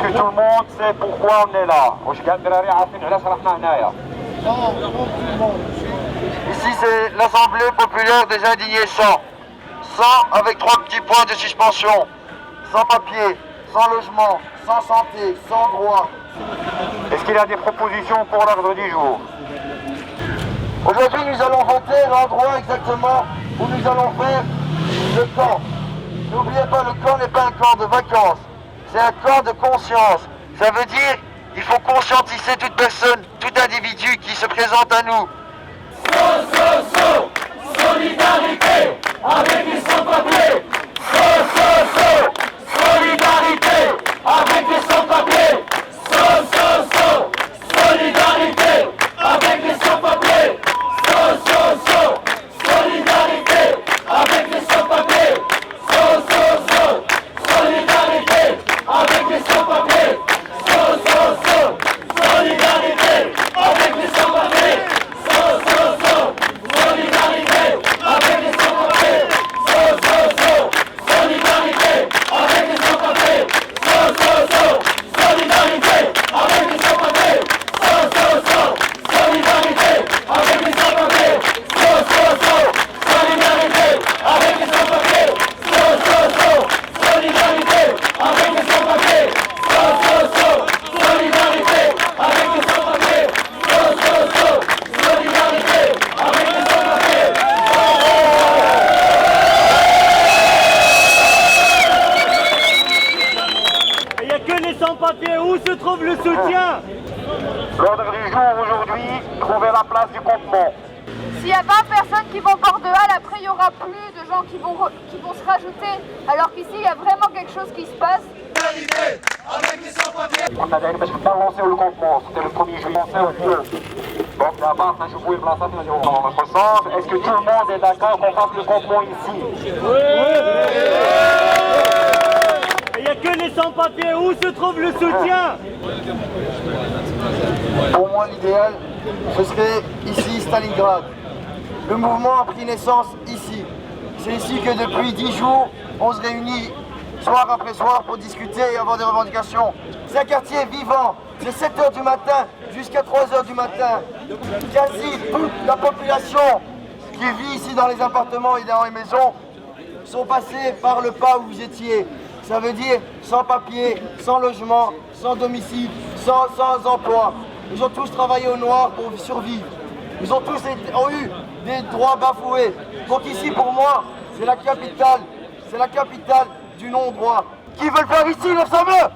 que tout le monde sait pourquoi on est là. Ici c'est l'Assemblée populaire des indignés sans avec 3 petits points de suspension, sans papier, sans logement, sans santé, sans droit. Est-ce qu'il y a des propositions pour l'ordre du jour? Aujourd'hui nous allons voter l'endroit exactement où nous allons faire le camp. N'oubliez pas, le camp n'est pas un camp de vacances, c'est un camp de conscience. Ça veut dire qu'il faut conscientiser toute personne, tout individu qui se présente à nous. Solidarité avec les sans-papiers. Solidarité avec les sans-papiers. Solidarité avec les sans-papiers. Solidarité avec les sans-papiers. Solidarité avec les sans-papiers. Solidarité avec les sans-papiers. Où se trouve le soutien? L'ordre du jour aujourd'hui, trouver la place du campement. S'il y a 20 personnes qui vont bord de halle, après il y aura plus de gens qui vont se rajouter, alors qu'ici il y a vraiment quelque chose qui se passe. On a d'ailleurs lancé le campement, c'était le 1er juillet. Donc là-bas, je pouvais me lancer dans notre sens. Est-ce que tout le monde est d'accord qu'on fasse le campement ici? Il n'y a que les sans-papiers. Où se trouve le soutien? Pour moi, l'idéal, ce serait ici, Stalingrad. Le mouvement a pris naissance ici. C'est ici que depuis 10 jours, on se réunit soir après soir pour discuter et avoir des revendications. C'est un quartier vivant. C'est 7 h du matin jusqu'à 3 h du matin. Quasi toute la population qui vit ici dans les appartements et dans les maisons sont passés par le pas où vous étiez. Ça veut dire sans papier, sans logement, sans domicile, sans emploi. Ils ont tous travaillé au noir pour survivre. Ils ont tous eu des droits bafoués. Donc ici, pour moi, c'est la capitale du non-droit. Qui veulent faire ici le fameux?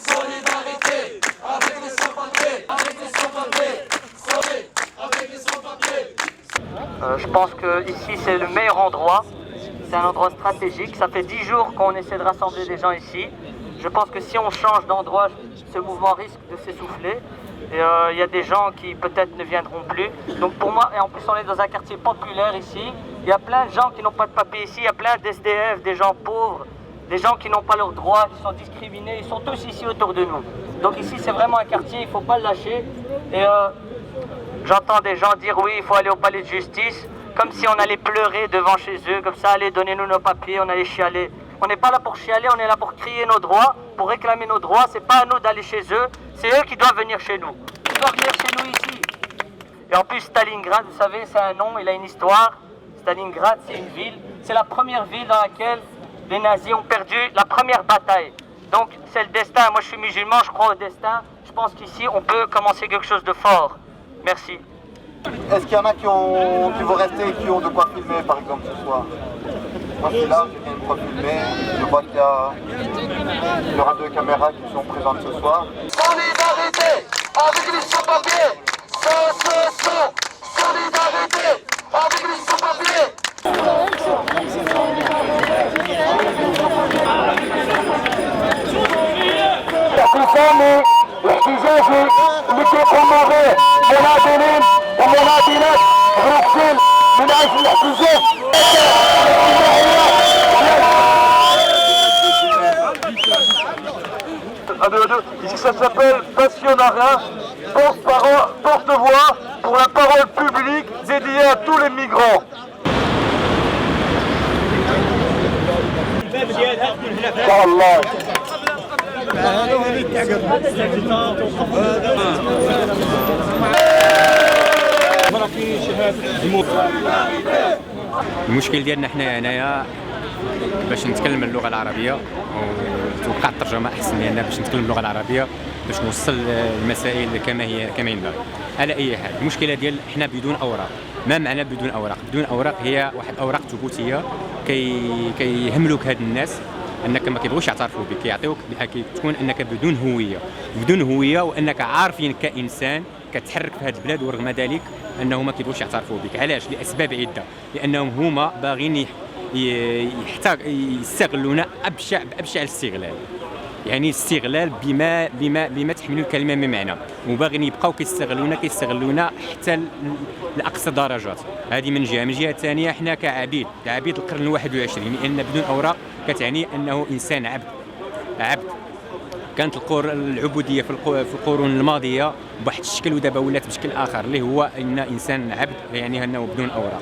Solidarité avec les sans-papiers, avec les sans-papiers, avec les sans-papiers. Je pense que ici c'est le meilleur endroit, c'est un endroit stratégique, ça fait 10 jours qu'on essaie de rassembler des gens ici. Je pense que si on change d'endroit, ce mouvement risque de s'essouffler. Et il y a des gens qui peut-être ne viendront plus. Donc pour moi, et en plus on est dans un quartier populaire ici, il y a plein de gens qui n'ont pas de papier ici, il y a plein d'SDF, des gens pauvres, des gens qui n'ont pas leurs droits, qui sont discriminés, ils sont tous ici autour de nous. Donc ici c'est vraiment un quartier, il ne faut pas le lâcher. Et j'entends des gens dire oui, il faut aller au palais de justice, comme si on allait pleurer devant chez eux, comme ça, allez, donnez-nous nos papiers, on allait chialer. On n'est pas là pour chialer, on est là pour crier nos droits, pour réclamer nos droits. C'est pas à nous d'aller chez eux, c'est eux qui doivent venir chez nous. Ils doivent venir chez nous ici. Et en plus, Stalingrad, vous savez, c'est un nom, il a une histoire. Stalingrad, c'est une ville, c'est la première ville dans laquelle les nazis ont perdu la première bataille. Donc, c'est le destin. Moi, je suis musulman, je crois au destin. Je pense qu'ici, on peut commencer quelque chose de fort. Merci. Est-ce qu'il y en a qui vont rester et qui ont de quoi filmer, par exemple, ce soir? Moi, je suis là, je viens de quoi filmer. Je vois qu'il y aura 2 caméras qui sont présentes ce soir. Solidarité avec les sans-papiers. Solidarité avec les sans-papiers. الاحتجاج اللي كيقوموا به المناضلين ومناضلات فلسطين من اجل الاحتجاج. Ici ça s'appelle Passionnariat, porte-voix pour la parole publique dédiée à tous les migrants. Inch'Allah. المشكل ديالنا حنا هنايا باش نتكلم اللغه العربيه وتوقع الترجمه احسن لنا باش نتكلم اللغه العربيه باش نوصل المسائل كما ينبغي. على اي حال المشكله ديال حنا بدون اوراق. ما معنى بدون اوراق؟ بدون اوراق هي واحد اوراق ثبوتيه كيهملوك هاد الناس انك ما كيبغوش يعترفوا بك، كيعطيوك تكون انك بدون هويه وانك عارفين كانسان كتحرك في هذه البلاد، ورغم ذلك انه ما كيبغوش يعترفوا بك. علاش؟ لاسباب عده، لانهم هما باغيين يستغلونا بابشع الاستغلال، يعني استغلال بما تحمل الكلمه من معنى، وباغيين يبقاو كيستغلونا حتى لاقصى درجات. هذه من جهه. من جهه ثانيه حنا كعبيد القرن ال21، لان بدون اوراق كتعني انه انسان عبد. كانت العبوديه في القرون الماضيه بواحد الشكل، ودابا ولات بشكل اخر اللي هو ان انسان عبد، يعني انه بدون اوراق.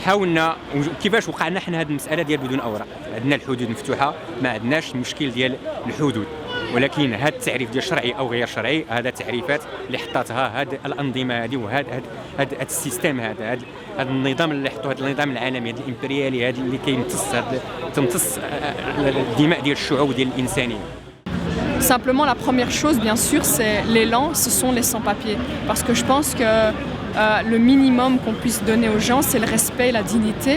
حاولنا كيفاش وقعنا حنا هذه المساله ديال بدون اوراق. عندنا الحدود مفتوحه، ما عندناش المشكل ديال الحدود، ولكن هذا التعريف ديال شرعي او غير شرعي هذا تعريفات اللي حطاتها هذه الانظمه هذه وهذا السيستم هذا النظام اللي حطوه، هذا النظام العالمي، هذا الامبريالي هذا اللي تمتص الدماء ديال الشعوب ديال الانسانيه. Simplement, la première chose, bien sûr, c'est l'élan, ce sont les sans-papiers. Parce que je pense que le minimum qu'on puisse donner aux gens, c'est le respect, la dignité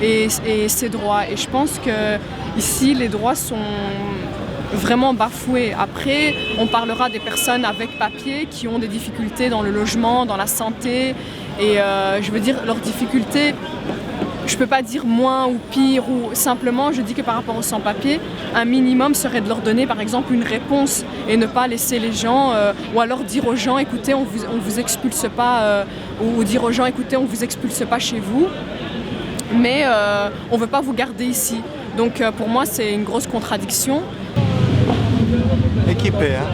et ses droits. Et je pense que ici, les droits sont vraiment bafoués. Après, on parlera des personnes avec papier qui ont des difficultés dans le logement, dans la santé. Et je veux dire, leurs difficultés, je ne peux pas dire moins ou pire, ou simplement je dis que par rapport aux sans-papiers, un minimum serait de leur donner par exemple une réponse et ne pas laisser les gens, ou alors dire aux gens écoutez on vous expulse pas, ou dire aux gens écoutez on vous expulse pas chez vous, mais on veut pas vous garder ici. Donc pour moi c'est une grosse contradiction. Équipés, hein.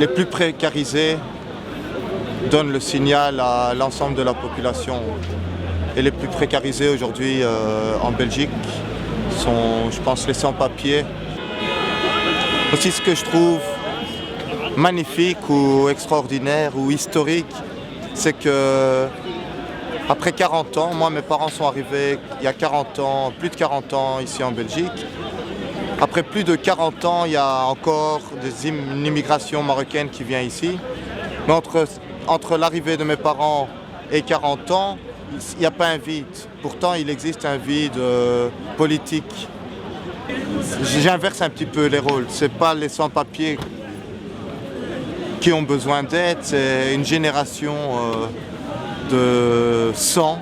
Les plus précarisés donnent le signal à l'ensemble de la population. Et les plus précarisés aujourd'hui en Belgique sont, je pense, les sans-papiers. Aussi, ce que je trouve magnifique ou extraordinaire ou historique, c'est que après 40 ans, moi mes parents sont arrivés il y a 40 ans, plus de 40 ans ici en Belgique. Après plus de 40 ans, il y a encore une immigration marocaine qui vient ici. Mais entre l'arrivée de mes parents et 40 ans, il n'y a pas un vide. Pourtant, il existe un vide politique. J'inverse un petit peu les rôles. Ce n'est pas les sans-papiers qui ont besoin d'aide, c'est une génération de 100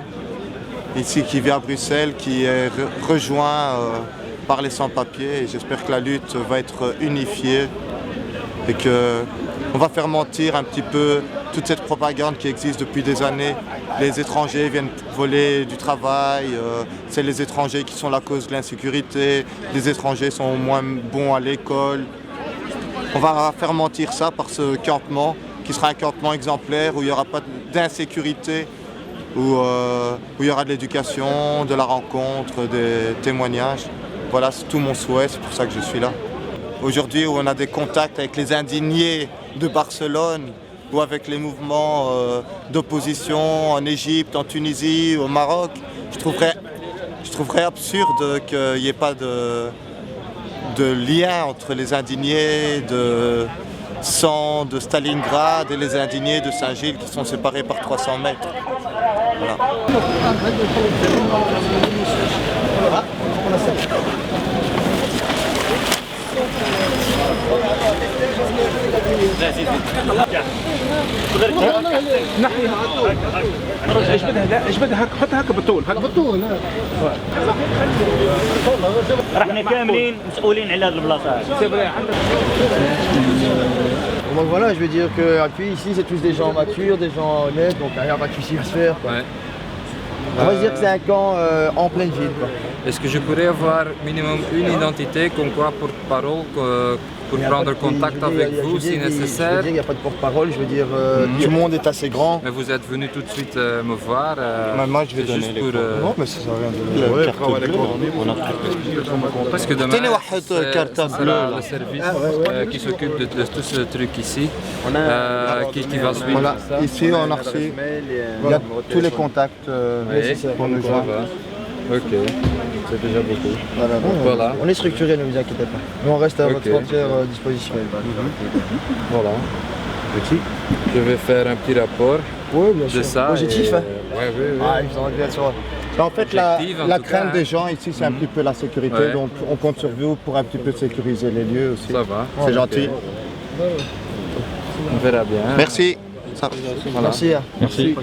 ici qui vit à Bruxelles, qui est rejoint par les sans-papiers. Et j'espère que la lutte va être unifiée et qu'on va faire mentir un petit peu toute cette propagande qui existe depuis des années. Les étrangers viennent voler du travail, c'est les étrangers qui sont la cause de l'insécurité, les étrangers sont moins bons à l'école. On va faire mentir ça par ce campement qui sera un campement exemplaire où il n'y aura pas d'insécurité, où il y aura de l'éducation, de la rencontre, des témoignages. Voilà, c'est tout mon souhait, c'est pour ça que je suis là. Aujourd'hui, où on a des contacts avec les indignés de Barcelone, ou avec les mouvements d'opposition en Égypte, en Tunisie, au Maroc, je trouverais absurde qu'il n'y ait pas de lien entre les indignés de Stalingrad et les indignés de Saint-Gilles qui sont séparés par 300 mètres. Voilà. راحنا كاملين مسؤولين على هذه البلاصه. Donc voilà, je veux dire que puis ici c'est tous des gens matures, des gens honnêtes, donc il n'y a pas de souci à se faire. Quoi. Ouais. On va se dire que c'est un camp en pleine ville. Quoi. Est-ce que je pourrais avoir minimum une identité, comme quoi porte-parole, pour prendre contact avec vous si nécessaire? Il n'y a pas de porte-parole, je veux dire, tout le monde est assez grand. Mais vous êtes venu tout de suite me voir. Moi, je vais donner juste les pour. Non, mais ça sert à rien de carte bleue. Parce que demain, carte ça sera le service qui s'occupe de tout ce truc ici, qui va suivre. Voilà, ça. ici on a reçu, il y a tous les contacts pour nous joindre. Ok, c'est déjà beaucoup. Voilà. On est structuré, ne vous inquiétez pas. Nous on reste à votre entière disposition. Voilà. Je vais faire un petit rapport de ça. Positif, hein? Oui. Ah, ils ont bien sûr. En fait, la tout crainte cas, des gens ici, c'est un petit peu la sécurité, Ouais. donc on compte sur vous pour un petit peu sécuriser les lieux aussi. Ça va. C'est gentil. On verra bien. Merci. Voilà. Merci.